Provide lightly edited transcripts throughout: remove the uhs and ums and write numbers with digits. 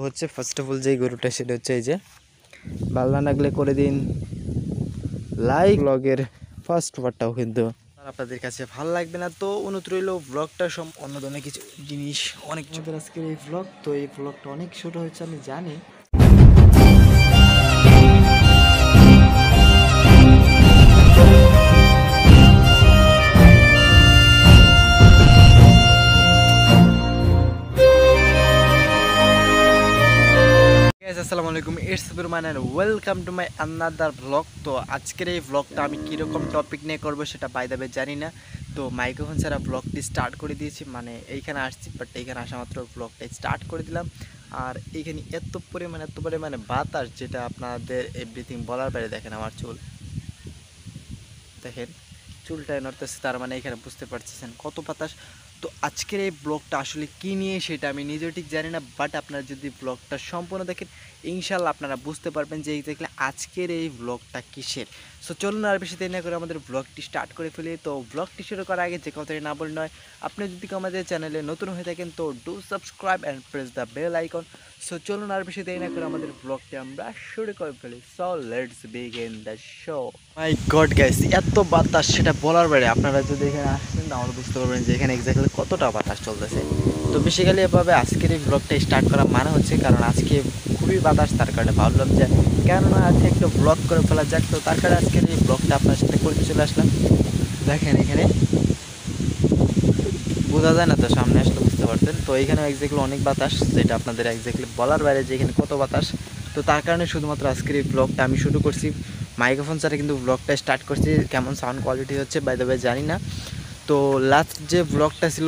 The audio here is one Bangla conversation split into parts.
হচ্ছে ফার্স্ট অফ অল যেই গরুটা সেটা হচ্ছে এই যে ভালো না লাগলে করে দিন লাইক। ব্লগের ফার্স্ট পার্টটাও কিন্তু আপনাদের কাছে ভালো লাগবে না, তো অনুরোধ রইল ব্লগটা অন্য ধরনের কিছু জিনিস অনেক ছোট আজকের এই ব্লগ। তো এই ব্লগটা অনেক ছোট হয়েছে আমি জানি। আসসালামু আলাইকুম, ইটস বিরমান and welcome to my another blog. তো আজকের এই ব্লগটা আমি কীরকম টপিক নিয়ে করবো সেটা বাই দ্য ওয়ে জানি না। তো মাইক্রোফোন ছাড়া ব্লগটি স্টার্ট করে দিয়েছি, মানে এইখানে আসছি, বাট এইখানে আসা মাত্র ব্লগটা স্টার্ট করে দিলাম। আর এইখানে এত পরিমাণে বাতাস, যেটা আপনাদের এভরিথিং বলার বাইরে। দেখেন আমার চুল, দেখেন চুলটায় নড়তেছে, তার মানে এখানে বুঝতে পারছেন কত বাতাস। তো আজকের এই ব্লগটা আসলে কী নিয়ে সেটা আমি নিজেও ঠিক জানি না, বাট আপনারা যদি ব্লগটা সম্পূর্ণ দেখেন ইনশাল্লাহ আপনারা বুঝতে পারবেন যে দেখলে আজকের এই ব্লগটা কিসের। সো চলুন আর বেশি দেরি না করে আমাদের ব্লগটি স্টার্ট করে ফেলি। তো ব্লগটি শুরু করার আগে যে কথাটি না বলে নয়, আপনি যদি আমাদের চ্যানেলে নতুন হয়ে থাকেন তো do subscribe and press the bell icon. So চলুন আর বেশি দেরি না করে আমাদের ব্লগটি আমরা শুরু করে ফেলি। So let's begin the show. My god guys, এত বাতাস সেটা বলার বাইরে। আপনারা যদি এখানে আসেন তাহলে বুঝতে পারবেন যে এখানে এক্স্যাক্টলি কতটা বাতাস চলতেছে। তো বেসিক্যালি এভাবে আজকের এই ব্লগটা স্টার্ট করা মানে হচ্ছে কারণ আজকে খুবই বাতাস, তার কারণে ভাবলাম যে কেননা আজকে একটু ব্লগ করে ফেলা যাক। তো তার কারণে আজকের এই ব্লগটা আপনার সাথে করতে চলে আসলাম। দেখেন এখানে বোঝা যায় না, তো সামনে আসলে বুঝতে পারতেন। তো এইখানে এক্স্যাক্টলি অনেক বাতাস, যেটা আপনাদের এক্স্যাক্টলি বলার বাইরে যে এখানে কত বাতাস। তো তার কারণে শুধুমাত্র আজকের এই ব্লগটা আমি শুরু করছি মাইক্রোফোন ছাড়া, কিন্তু ব্লগটা স্টার্ট করছি। কেমন সাউন্ড কোয়ালিটি হচ্ছে বাই দ্য ওয়ে জানি না। তো লাস্ট যে ব্লগটা ছিল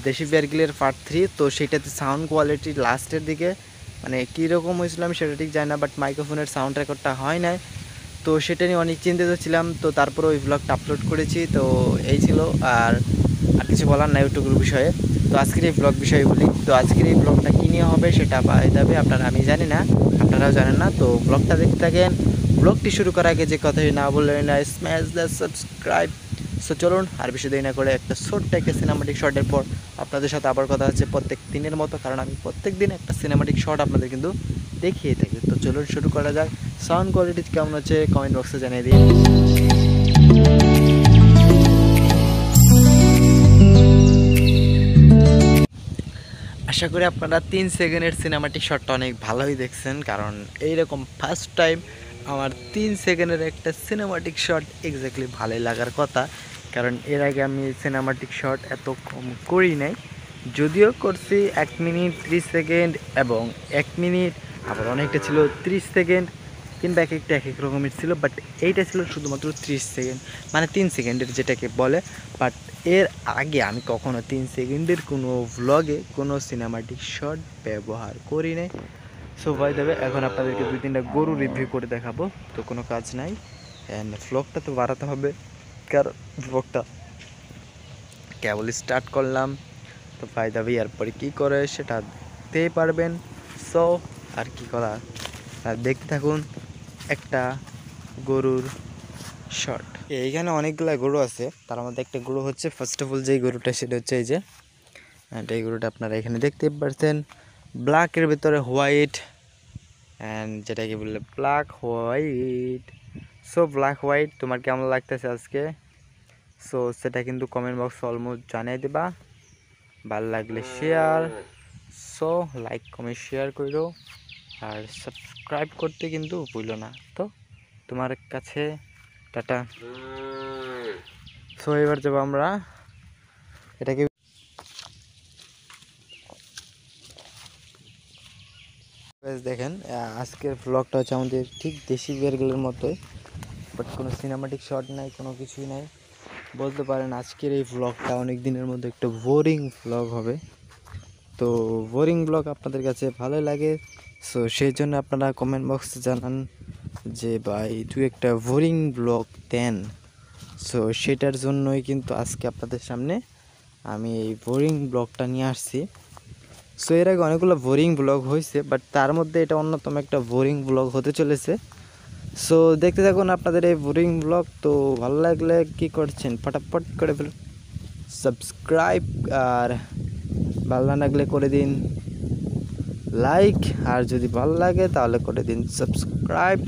দেশি বিয়ার গ্রিলের পার্ট 3, তো সেটাতে সাউন্ড কোয়ালিটি লাস্টের দিকে মানে কীরকম হয়েছিল আমি সেটা ঠিক জানি না, বাট মাইক্রোফোনের সাউন্ড রেকর্ডটা হয় নাই। তো সেটা নিয়ে অনেক চিন্তিত ছিলাম। তো তারপরে ওই ব্লগটা আপলোড করেছি। তো এই ছিল, আর কিছু বলার নাই ওইটুকুর বিষয়ে। তো আজকের এই ব্লগ বিষয়ে বলি। তো আজকের এই ব্লগটা কী নিয়ে হবে সেটা পাই যাবে আপনারা, আমি জানি না, আপনারাও জানেন না। তো ব্লগটা দেখতে থাকেন। ব্লগটি শুরু করার আগে যে কথাই না বললেন না, স্ম্যাশ দ্য সাবস্ক্রাইব। সো চলুন আর বেশি দেরি না করে একটা ছোট্ট একটা সিনেমাটিক শর্টের পর আপনাদের সাথে আবার কথা হচ্ছে প্রত্যেক দিনের মতো, কারণ আমি প্রত্যেক দিন একটা সিনেমাটিক শর্ট আপনাদের কিন্তু দেখিয়ে থাকি। তো চলুন শুরু করা যাক। সাউন্ড কোয়ালিটি কেমন হচ্ছে কমেন্ট বক্সে জানিয়ে দিন। আশা করি আপনারা 3 সেকেন্ডের সিনেমাটিক শটটা অনেক ভালোই দেখছেন, কারণ এইরকম ফার্স্ট টাইম আমার 3 সেকেন্ডের একটা সিনেমাটিক শট এক্স্যাক্টলি ভালোই লাগার কথা। কারণ এর আগে আমি সিনেমাটিক শট এত কম করি নাই, যদিও করছি 1 মিনিট 30 সেকেন্ড এবং 1 মিনিট, আবার অনেকটা ছিল 30 সেকেন্ড, কিংবা এক একটা এক এক রকমের ছিল। বাট এইটা ছিল শুধুমাত্র 30 সেকেন্ড, মানে 3 সেকেন্ডের যেটাকে বলে। বাট এর আগে আমি কখনো 3 সেকেন্ডের কোনো ভ্লগে কোনো সিনেমাটিক শট ব্যবহার করি নাই। সো ভাই দেবে এখন আপনাদেরকে 2-3টা গরু রিভিউ করে দেখাবো। তো কোনো কাজ নাই, অ্যান্ড ভ্লগটা তো বাড়াতে হবে, কারণ ভ্লগটা কেবল স্টার্ট করলাম। তো ভাই দেবে এরপরে কী করে সেটা দেখতেই পারবেন। সো আর কি করা, আর দেখতে থাকুন একটা গরুর শট। এইখানে অনেকগুলো গরু আছে, তার মধ্যে একটা গরু হচ্ছে ফার্স্ট অফ অল যেই গরুটা সেটা হচ্ছে এই যে, এই গরুটা আপনারা এখানে দেখতে পাচ্ছেন ব্ল্যাকের ভিতরে হোয়াইট, অ্যান্ড যেটাকে বললে black white. So black white তোমার কেমন লাগতেছে আজকে? সো সেটা কিন্তু কমেন্ট বক্সে অলমোস্ট জানিয়ে দেবা। ভালো লাগলে share, so like comment share করো, আর সাবস্ক্রাইব করতে কিন্তু ভুলো না। তো তোমার কাছে টাটা। সো এবার যাবো আমরা এটাকে দেখেন। আজকের ব্লগটা হচ্ছে আমাদের ঠিক দেশি বিয়ারগুলোর মতোই, বাট কোনো সিনেমাটিক শট নাই, কোনো কিছুই নাই। বলতে পারেন আজকের এই ব্লগটা অনেক দিনের মধ্যে একটা বোরিং ব্লগ হবে। তো বোরিং ব্লগ আপনাদের কাছে ভালোই লাগে, সো সেই জন্য আপনারা কমেন্ট বক্সে জানান যে ভাই তুই একটা বোরিং ব্লগ দেন। সো সেটার জন্যই কিন্তু আজকে আপনাদের সামনে আমি এই বোরিং ব্লগটা নিয়ে আসছি। সো এর আগে অনেকগুলো বোরিং ব্লগ হয়েছে, বাট তার মধ্যে এটা অন্যতম একটা বোরিং ব্লগ হতে চলেছে। সো দেখতে থাকুন আপনাদের এই বোরিং ব্লগ। তো ভালো লাগলে কী করছেন, ফটাফট করে ফেলুন সাবস্ক্রাইব, আর ভালো না লাগলে করে দিন লাইক, আর যদি ভালো লাগে তাহলে করে দিন সাবস্ক্রাইব।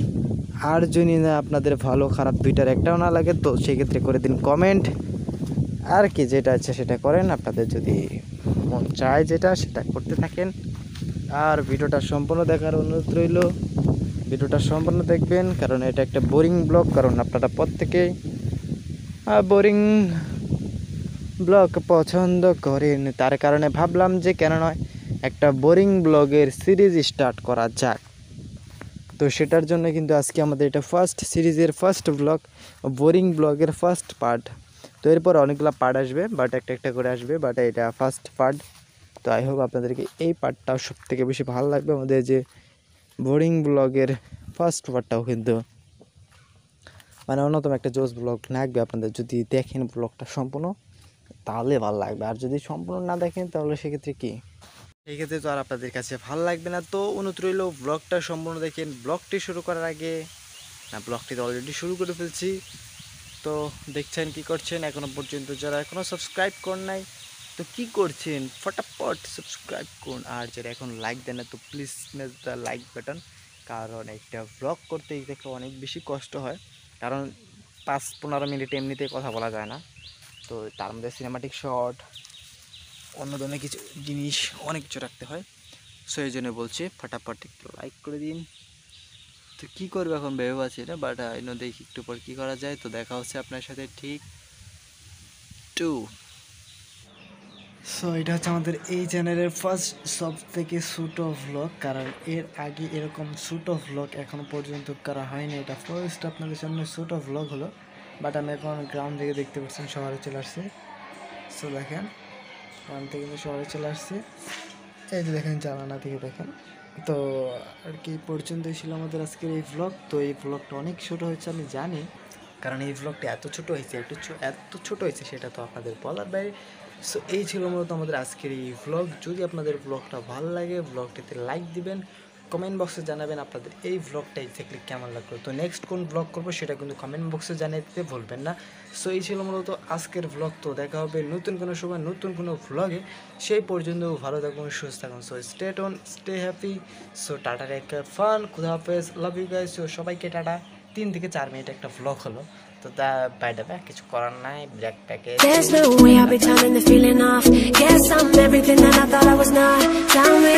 আর যদি না আপনাদের ভালো খারাপ দুইটার একটাও না লাগে তো সেক্ষেত্রে করে দিন কমেন্ট। আর কি যেটা আছে সেটা করেন, আপনাদের যদি মন চায় যেটা সেটা করতে থাকেন। আর ভিডিওটা সম্পূর্ণ দেখার অনুরোধ রইল, ভিডিওটা সম্পূর্ণ দেখবেন কারণ এটা একটা বোরিং ব্লগ, কারণ আপনারা প্রত্যেকেই বোরিং ব্লগ পছন্দ করেন। তার কারণে ভাবলাম যে কেন নয় একটা বোরিং ব্লগের সিরিজ স্টার্ট করা যাক। তো সেটার জন্য কিন্তু আজকে আমাদের এটা ফার্স্ট সিরিজের ফার্স্ট ব্লগ, বোরিং ব্লগের ফার্স্ট পার্ট। তো এরপর অনেকগুলো পার্ট আসবে, বাট একটা একটা করে আসবে, বাট এটা ফার্স্ট পার্ট। তো আই হোপ আপনাদেরকে এই পার্টটাও সব থেকে বেশি ভালো লাগবে। আমাদের যে বোরিং ব্লগের ফার্স্ট পার্টটাও কিন্তু মানে অন্যতম একটা জোস ব্লগ লাগবে। আপনাদের যদি দেখেন ব্লগটা সম্পূর্ণ তাহলে ভালো লাগবে, আর যদি সম্পূর্ণ না দেখেন তাহলে সেক্ষেত্রে কি, সেক্ষেত্রে তো আর আপনাদের কাছে ভালো লাগবে না। তো অনুরোধ রইল ব্লগটা সম্পূর্ণ দেখেন। ব্লগটি শুরু করার আগে না, ব্লগটি তো অলরেডি শুরু করে ফেলছি। তো দেখছেন কি করছেন এখনও পর্যন্ত, যারা এখনও সাবস্ক্রাইব করেন নাই তো কি করছেন, ফটাফট সাবস্ক্রাইব করুন। আর যারা এখন লাইক দেন না তো please smash the like button, কারণ একটা ব্লগ করতে দেখে অনেক বেশি কষ্ট হয়, কারণ 5-15 মিনিট এমনিতে কথা বলা যায় না। তো তার মধ্যে সিনেমাটিক শট অন্য ধরনের কিছু জিনিস অনেক কিছু রাখতে হয়। সো এই জন্য বলছি ফটাফট একটু লাইক করে দিন। তো কী করবো এখন ভেবে পাচ্ছি না, বাট দেখি একটু পর কী করা যায়। তো দেখা হচ্ছে আপনার সাথে ঠিক 2। সো এটা হচ্ছে আমাদের এই চ্যানেলের ফার্স্ট সব থেকে ছোটো ভ্লগ, কারণ এর আগে এরকম ছোটো ভ্লগ এখনও পর্যন্ত করা হয়নি। এটা ফার্স্ট আপনাদের সামনে ছোটো ভ্লগ হলো, বাট আমি এখন গ্রাম থেকে দেখতে পাচ্ছেন শহরে চলে আসছি। সো দেখেন গ্রাম থেকে কিন্তু শহরে চলে আসছে, এই যে দেখেন জানালা থেকে দেখেন। তো আর কি পর্যন্তই ছিল আমাদের আজকের এই ভ্লগ। তো এই ভ্লগটা অনেক ছোটো হয়েছে আমি জানি, কারণ এই ভ্লগটা এত ছোটো হয়েছে, এত ছোটো হয়েছে সেটা তো আপনাদের বলার বাইরে। সো এই ছিল মূলত আমাদের আজকের এই ভ্লগ। যদি আপনাদের ভ্লগটা ভালো লাগে ব্লগটিতে লাইক দিবেন, কমেন্ট বক্সে জানাবেন আপনাদের এই ভ্লগটা এক্স্যাক্টলি কেমন লাগলো। তো নেক্সট কোন ভ্লগ করবো সেটা কিন্তু কমেন্ট বক্সে জানিয়ে দিতে ভুলবেন না। সো এই ছিল মূলত আজকের ভ্লগ। তো দেখা হবে নতুন কোনো সময় নতুন কোনো ভ্লগে, সেই পর্যন্ত ভালো থাকুন সুস্থ থাকুন। So stay tuned, stay happy. So tata, take care, fun, খুদা হাফেজ, লাভ ইউ গাইস। সো সবাইকে টাটা। 3 থেকে 4 মিনিট একটা ভ্লগ হলো, তো তা বাইরে কিছু করার নাই, black package. There's no way I'll be turning the feeling off. Guess I'm everything that I thought I was not. Tell me